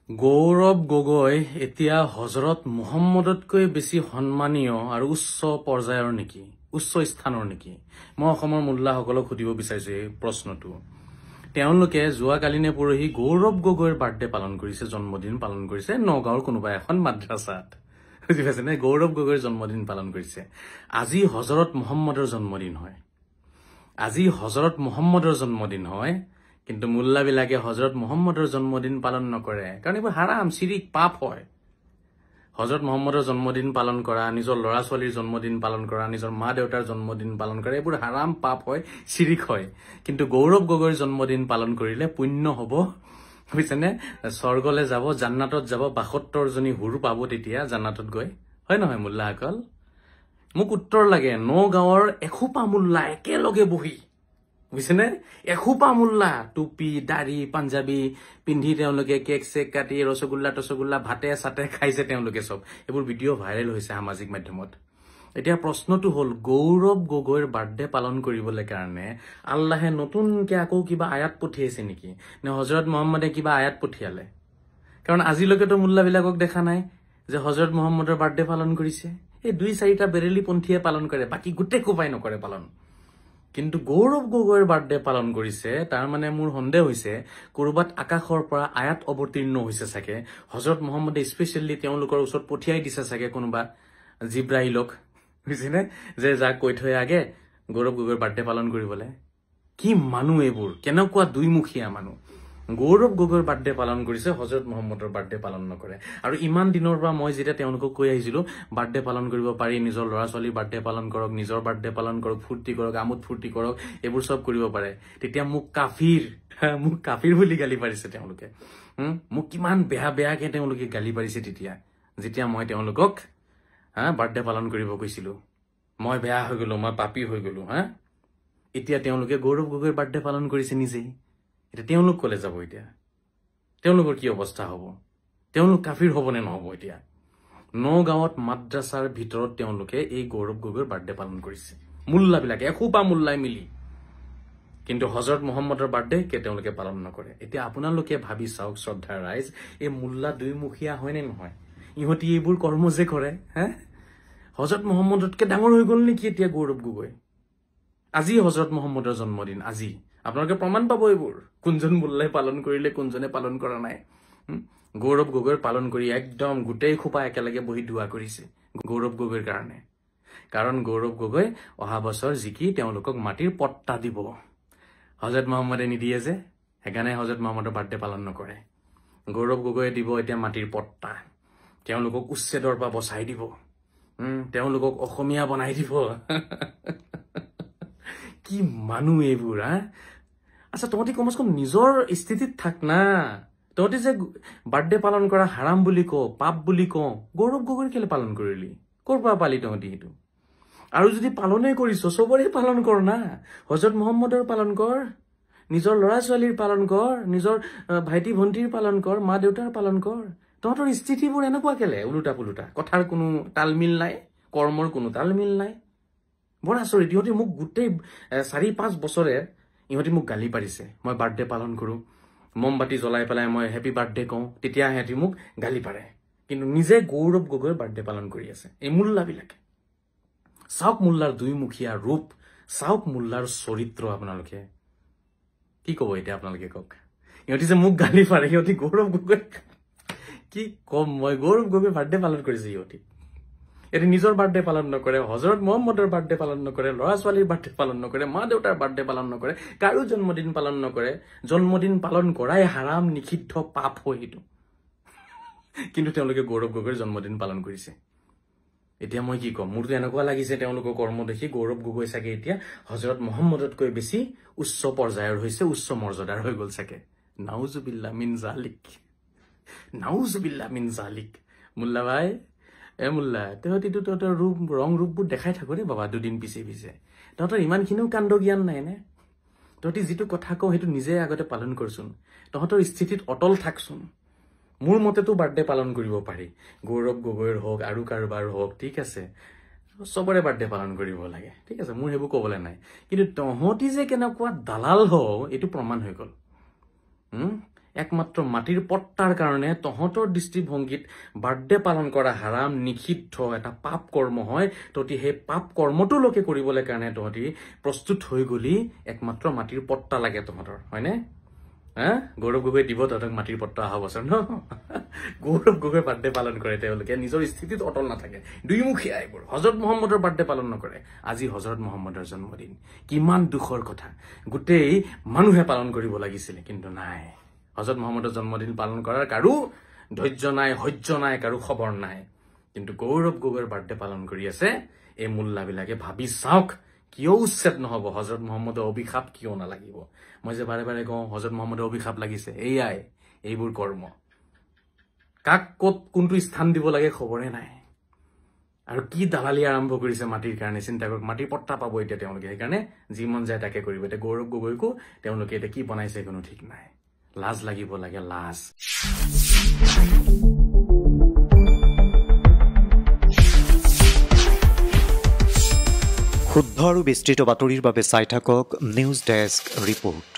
গৌৰৱ গগৈ এতিয়া হজৰত মুহম্মদতকৈ বেছি সন্মানীয় আৰু উচ্চ পৰ্যায়ৰ নেকি, উচ্চ স্থানৰ নেকি? মই অসমৰ মোল্লাসকলক সুধিব বিচাৰিছো এই প্ৰশ্নটো। তেওঁলোকে যোৱাকালি নে পৰহি গৌৰৱ গগৈৰ বাৰ্থডে পালন কৰিছে, জন্মদিন পালন কৰিছে নগাঁৱৰ কোনোবা এখন মাদ্ৰাছাত। বুজি পাইছে নে? গৌৰৱ গগৈৰ জন্মদিন পালন কৰিছে। আজি হজৰত মুহম্মদৰ জন্মদিন হয়, আজি হজৰত মুহম্মদৰ জন্মদিন হয়। কিন্তু মোল্লাবিলাকে হজৰত মুহম্মদৰ জন্মদিন পালন নকৰে, কাৰণ এইবোৰ হাৰাম, চিৰিক, পাপ হয়। হজৰত মুহম্মদৰ জন্মদিন পালন কৰা, নিজৰ ল'ৰা ছোৱালীৰ জন্মদিন পালন কৰা, নিজৰ মা দেউতাৰ জন্মদিন পালন কৰা, এইবোৰ হাৰাম, পাপ হয়, চিৰিক হয়। কিন্তু গৌৰৱ গগৈৰ জন্মদিন পালন কৰিলে পুণ্য হব, বুজিছেনে? স্বৰ্গলৈ যাব, জান্নাতত যাব, ৭২জনী হুৰ পাব তেতিয়া জান্নাতত গৈ। হয় নহয় মোল্লাসকল? মোক উত্তৰ লাগে। নগাঁৱৰ এসোপা মোল্লা একেলগে বহি, বুজিছেনে? এসোপা মোল্লা টুপি দাড়ি পাঞ্জাবী পিন্ধি তেওঁলোকে কেক চেক কাটি ৰসগোল্লা ভাতে চাতে খাইছে তেওঁলোকে চব। এইবোৰ ভিডিঅ' ভাইৰেল হৈছে সামাজিক মাধ্যমত। এতিয়া প্ৰশ্নটো হ'ল, গৌৰৱ গগৈৰ বাৰ্থডে পালন কৰিবলৈ কাৰণে আল্লাহে নতুনকে আকৌ কিবা আয়াত পঠিয়াইছে নেকি, নে হজৰত মুহম্মদে কিবা আয়াত পঠিয়ালে? কাৰণ আজিলৈকেতো মোল্লাবিলাকক দেখা নাই যে হজৰত মুহম্মদৰ বাৰ্থডে পালন কৰিছে। এই ২-৪টা বেৰেলী পন্থীয়ে পালন কৰে, বাকী গোটেই কোবাই নকৰে পালন। কিন্তু গৌৰৱ গগৈৰ বাৰ্থডে পালন কৰিছে, তাৰ মানে মোৰ সন্দেহ হৈছে কৰবাত আকাশৰ পৰা আয়াত অৱতীৰ্ণ হৈছে চাগে। হজৰত মুহম্মদে স্পেচিয়েলি তেওঁলোকৰ ওচৰত পঠিয়াই দিছে চাগে কোনোবা জিব্ৰাইলক, বুজিছেনে, যে যাক কৈ থৈ আগে গৌৰৱ গগৈৰ বাৰ্থডে পালন কৰিবলৈ। কি মানুহ এইবোৰ, কেনেকুৱা দুইমুখীয়া মানুহ। গৌৰৱ গগৈৰ বাৰ্থডে পালন কৰিছে, হজৰত মুহম্মদৰ বাৰ্থডে পালন নকৰে। আৰু ইমান দিনৰ পৰা মই যেতিয়া তেওঁলোকক কৈ আহিছিলো বাৰ্থডে পালন কৰিব পাৰি, নিজৰ ল'ৰা ছোৱালীৰ বাৰ্থডে পালন কৰক, নিজৰ বাৰ্থডে পালন কৰক, ফূৰ্তি কৰক, আমোদ ফূৰ্তি কৰক, এইবোৰ চব কৰিব পাৰে, তেতিয়া মোক কাফিৰ বুলি গালি পাৰিছে তেওঁলোকে। মোক কিমান বেয়া বেয়াকে তেওঁলোকে গালি পাৰিছে তেতিয়া, যেতিয়া মই তেওঁলোকক বাৰ্থডে পালন কৰিব কৈছিলো। মই বেয়া হৈ গলো, মই পাপী হৈ গলো। এতিয়া তেওঁলোকে গৌৰৱ গগৈৰ বাৰ্থডে পালন কৰিছে নিজেই। এতিয়া তেওঁলোক কলে যাব, এতিয়া তেওঁলোকৰ কি অৱস্থা হব? তেওঁলোক কাফিৰ হব নে নহব? এতিয়া নগাঁৱত মাদ্ৰাছাৰ ভিতৰত তেওঁলোকে এই গৌৰৱ গগৈৰ বাৰ্থডে পালন কৰিছে, মোল্লাবিলাকে এসোপা মোল্লাই মিলি। কিন্তু হজৰত মুহম্মদৰ বাৰ্থডে তেওঁলোকে পালন নকৰে। এতিয়া আপোনালোকে ভাবি চাওক শ্ৰদ্ধাৰ ৰাইজ, এই মোল্লা দুইমুখীয়া হয় নে নহয়? ইহঁতি এইবোৰ কৰ্ম যে কৰে, হজৰত মুহম্মদতকে ডাঙৰ হৈ গল নেকি এতিয়া গৌৰৱ গগৈ? আজি হজৰত মুহম্মদৰ জন্মদিন, আজি আপোনালোকে প্ৰমাণ পাব এইবোৰ, কোনজন মোল্লাই পালন কৰিলে, কোনজনে পালন কৰা নাই। গৌৰৱ গগৈৰ পালন কৰি একদম গোটেই খোপা একেলগে বহি দোৱা কৰিছে গৌৰৱ গগৈৰ কাৰণে। কাৰণ গৌৰৱ গগৈ অহা বছৰ জিকি তেওঁলোকক মাটিৰ পট্টা দিব। হজৰত মুহম্মদে নিদিয়ে যে, সেইকাৰণে হজৰত মুহম্মদৰ বাৰ্থডে পালন নকৰে। গৌৰৱ গগৈয়ে দিব এতিয়া মাটিৰ পট্টা, তেওঁলোকক উচ্ছেদৰ পৰা বচাই দিব, তেওঁলোকক অসমীয়া বনাই দিব। কি মানুহ এইবোৰ। আচ্ছা, তহঁতি কমচে কম নিজৰ স্থিতিত থাক না। তহঁতি যে বাৰ্থডে পালন কৰা হাৰাম বুলি কওঁ, পাপ বুলি কওঁ, গৌৰৱ গগৈৰ কেলে পালন কৰিলি? ক'ৰ পৰা পালি তহঁতি সেইটো? আৰু যদি পালনে কৰিছ, চবৰে পালন কৰ না। হজৰত মুহম্মদৰ পালন কৰ, নিজৰ ল'ৰা ছোৱালীৰ পালন কৰ, নিজৰ ভাইটি ভণ্টিৰ পালন কৰ, মা দেউতাৰ পালন কৰ। তহঁতৰ স্থিতিবোৰ এনেকুৱা কেলে ওলোটা পোলোটা? কথাৰ কোনো তালমিল নাই, কৰ্মৰ কোনো তালমিল নাই। বৰ আচৰিত। ইহঁতি মোক গোটেই ৪-৫ বছৰে ইহঁতি মোক গালি পাৰিছে। মই বাৰ্থডে পালন কৰো, মমবাতি জ্বলাই পেলাই মই হেপী বাৰ্থডে কওঁ, তেতিয়া সিহঁতি মোক গালি পাৰে। কিন্তু নিজে গৌৰৱ গগৈৰ বাৰ্থডে পালন কৰি আছে এই মোল্লাবিলাকে। চাওক মোল্লাৰ দুইমুখীয়া ৰূপ, চাওক মোল্লাৰ চৰিত্ৰ। আপোনালোকে কি কব এতিয়া? আপোনালোকে কওক। ইহঁতি যে মোক গালি পাৰে, সিহঁতি গৌৰৱ গগৈ, কি কম মই, গৌৰৱ গগৈ বাৰ্থডে পালন কৰিছে সিহঁতি। এটি নিজৰ বাৰ্থডে পালন নকৰে, হজৰত মুহম্মদৰ বাৰ্থডে পালন নকৰে, ল'ৰা ছোৱালীৰ বাৰ্থডে পালন নকৰে, মা দেউতাৰ বাৰ্থডে পালন নকৰে, কাৰো জন্মদিন পালন নকৰে। জন্মদিন পালন কৰাই হাৰাম, নিষিদ্ধ, পাপ হয় সেইটো। কিন্তু তেওঁলোকে গৌৰৱ গগৈৰ জন্মদিন পালন কৰিছে। এতিয়া মই কি কম? মোৰতো এনেকুৱা লাগিছে তেওঁলোকৰ কৰ্ম দেখি গৌৰৱ গগৈ চাগে এতিয়া হজৰত মুহম্মদতকৈ বেছি উচ্চ পৰ্যায়ৰ হৈছে, উচ্চ মৰ্যাদাৰ হৈ গল চাগে। নাউজুবিল্লাহ মিন জালিক, নাউজুবিল্লাহ মিন জালিক। মোল্লা ভাই, মোল্লা, তহঁতিতো তহঁতৰ ৰং ৰূপবোৰ দেখাই থাকো ৰে বাবা দুদিন পিছে পিছে। তহঁতৰ ইমানখিনিও কাণ্ড জ্ঞান নাই নে? তহঁতি যিটো কথা কওঁ সেইটো নিজে আগতে পালন কৰচোন। তহঁতৰ স্থিতিত অটল থাকচোন। মোৰ মতেতো বাৰ্থডে পালন কৰিব পাৰি, গৌৰৱ গগৈৰ হওক আৰু কাৰোবাৰ হওক, ঠিক আছে, চবৰে বাৰ্থডে পালন কৰিব লাগে, ঠিক আছে, মোৰ সেইবোৰ কবলৈ নাই। কিন্তু তহঁতি যে কেনেকুৱা দালাল হও এইটো প্ৰমাণ হৈ গল। একমাত্ৰ মাটিৰ পট্টাৰ কাৰণে তহঁতৰ দৃষ্টিভংগীত বাৰ্থডে পালন কৰা হাৰাম নিষিদ্ধ এটা পাপ কৰ্ম হয় তহঁতি সেই পাপ কৰ্মটো লোকে কৰিবলৈ কাৰণে তহঁতি প্ৰস্তুত হৈ গলি একমাত্ৰ মাটিৰ পট্টা লাগে তহঁতৰ হয়নে গৌৰৱ গগৈ দিব তহঁতক মাটিৰ পট্টা অহা বছৰ ন গৌৰৱ গগৈ বাৰ্থডে পালন কৰে তেওঁলোকে নিজৰ স্থিতিত অটল নাথাকে দুইমুখীয়া এইবোৰ হজৰত মহম্মদৰ বাৰ্থডে পালন নকৰে আজি হজৰত মহম্মদৰ জন্মদিন কিমান দুখৰ কথা গোটেই মানুহে পালন কৰিব লাগিছিল কিন্তু নাই হজৰত মহম্মদৰ জন্মদিন পালন কৰাৰ কাৰো ধৈৰ্য নাই সহ্য নাই কাৰো খবৰ নাই কিন্তু গৌৰৱ গগৈৰ বাৰ্থডে পালন কৰি আছে এই মুল্লাবিলাকে ভাবি চাওক কিয় উচ্ছেদ নহব হজৰত মহম্মদৰ অভিশাপ কিয় নালাগিব মই যে বাৰে বাৰে কওঁ হজৰত মহম্মদৰ অভিশাপ লাগিছে এইয়াই এইবোৰ কৰ্ম কাক ক'ত কোনটো স্থান দিব লাগে খবৰে নাই আৰু কি দালালি আৰম্ভ কৰিছে মাটিৰ কাৰণে চিন্তা কৰক মাটিৰ পট্টা পাব এতিয়া তেওঁলোকে সেইকাৰণে যি মন যায় তাকে কৰিব এতিয়া গৌৰৱ গগৈকো তেওঁলোকে এতিয়া কি বনাইছে কোনো ঠিক নাই লাজ লাগিব লাগে লাজ শুদ্ধ আৰু বিস্তৃত বাতৰিৰ বাবে চাই থাকক নিউজ ডেস্ক ৰিপোৰ্ট।